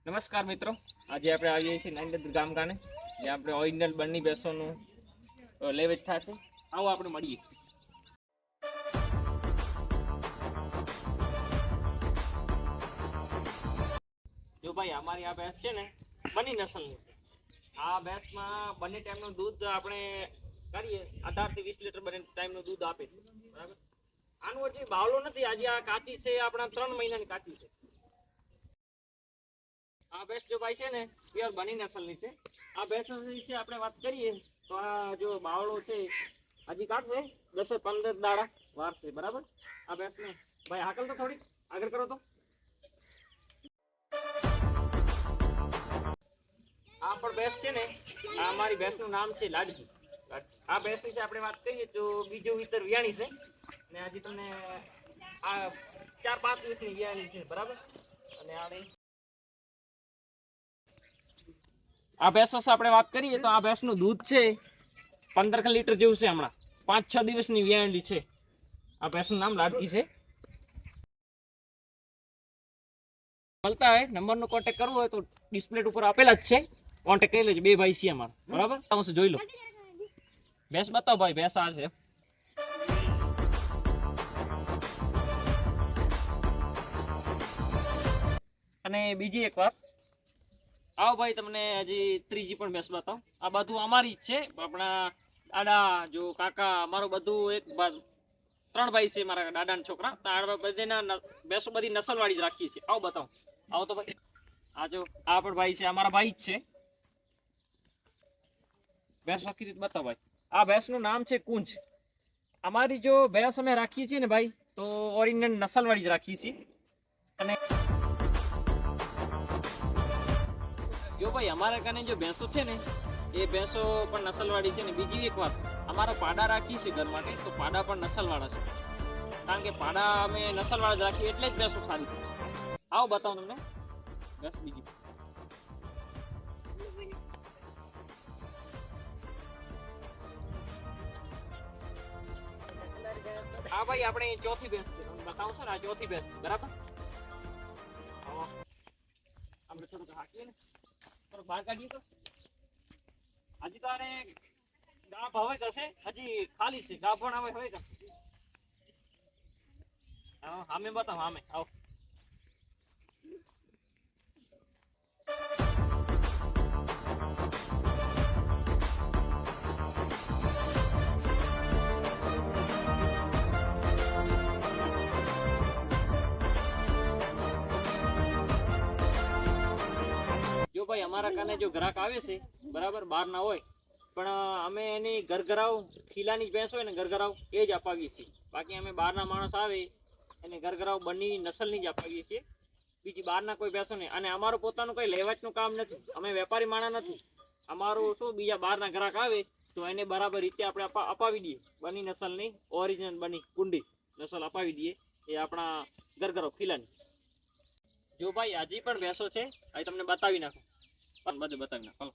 નમસ્કાર મિત્રો, આજે આપણે આવીએ છીએ નાઈન્દર ગામ કાને જે આપણે ઓરિજિનલ બન્ની બેસોનું લેવેચ થશે. આવો આપણે મળીએ. જો ભાઈ અમારી આ ભેંસ છે ને બન્ની નસલની છે. આ ભેંસમાં બંને ટાઈમનું દૂધ આપણે કરીએ 18 થી 20 લીટર બંને ટાઈમનું દૂધ આપે છે, બરાબર. આનો હજી બાવલો નથી, આજે આ કાચી છે, આપણા 3 મહિનાની કાચી છે. આ ભેંસ જો ભાઈ છે ને પ્યોર બની નસલની છે. આ ભેંસ વિશે આપણે વાત કરીએ તો આ જો બાવળો છે હજી કાઢશે 10-15 દાડા વાર છે, બરાબર. આ ભેંસને ભાઈ હાકલ તો થોડી આગળ કરો તો. આ પણ ભેંસ છે ને, આ અમારી ભેંસનું નામ છે લાડકી. આ ભેંસ વિશે આપણે વાત કરીએ તો બીજું વિતર વિયાણી છે ને હજી તમને આ 4-5 દિવસની વિયાણી છે, બરાબર. અને આ ભેંસ વિશે આપણે વાત કરીએ તો આ ભેંસનું દૂધ છે 15 લીટર જેવું છે. હમણાં 5-6 દિવસની વિયાણી છે. આ ભેંસનું નામ લાડકી છે. મળતા હોય નંબરનો કોન્ટેક્ટ કરવો હોય તો ડિસ્પ્લે ઉપર આપેલા જ છે, કોન્ટેક્ટ કરી લેજો. બે ભાઈ છે અમારા, બરાબર. તમે જોઈ લો ભેંસ બતાવો ભાઈ. ભેંસ આ છે. અને બીજી એક વાત, આવો ભાઈ તમને હજી ત્રીજી પણ ભેંસ બતાવો. આ બધું અમારી જ છે, આપણા દાદા જો કાકા અમારું બધું એક 3 ભાઈ છે મારા દાદાના છોકરા. બધીના ભેંસો બધી નસલવાળી જ રાખીએ છીએ. આવો બતાવો. આવો તો ભાઈ. આ જો આ પણ ભાઈ છે, અમારા ભાઈ જ છે. ભેંસ આખી રીતે બતાવો ભાઈ. આ ભેંસનું નામ છે કુંજ. અમારી જો ભેંસ અમે રાખીએ છીએ ને ભાઈ તો ઓરિજિનલ નસલવાળી જ રાખીએ છીએ. અને જો ભાઈ અમારા કાને જો ભેંસો છે ને એ ભેંસો પણ નસલવાળી છે. ને બીજી એક વાત, અમારા પાડા રાખીએ છીએ ઘર માટે તો પાડા પણ નસલવાળા છે. કારણ કે પાડા અમે નસલવાળા જ રાખીએ એટલે જ ભેંસો સારી છે. આવો બતાવો તમને ભેંસ બીજી. હા ભાઈ, આપણે ચોથી ભેંસ છે, તમને બતાવું છું ને. આ ચોથી ભેંસ, બરાબર. આપણે થોડુંક હાકીએ ને, થોડુંક બહાર કાઢીએ તો હજી તો આને ગાભ હવે કરશે, હજી ખાલી છે. ગાભ પણ હવે કરશે. હા, સામે બતાવો. સામે આવો. જો ભાઈ અમારા કાને જો ગ્રાહક આવે છે, બરાબર, બહાર ના હોય પણ અમે એની ઘરઘરાવ ખીલાની ભેંસ હોય ને ઘરઘરાવ એ જ અપાવીએ છીએ. બાકી અમે બહારના માણસ આવે એને ઘરઘરાવ બની નસલની જ અપાવીએ છીએ, બીજી બહારના કોઈ ભેંસો નહીં. અને અમારું પોતાનું કોઈ લેવાચનું કામ નથી, અમે વેપારી માણસ નથી. અમારું શું, બીજા બહારના ગ્રાહક આવે તો એને બરાબર રીતે આપણે અપાવી દઈએ. બની નસલની ઓરિજિનલ બની કુંડી નસલ અપાવી દઈએ. એ આપણા ઘરઘરાવ ખીલાની. જો ભાઈ હજી પણ ભેંસો છે, અહીં તમને બતાવી નાખો. બધું બતાવી નાખો.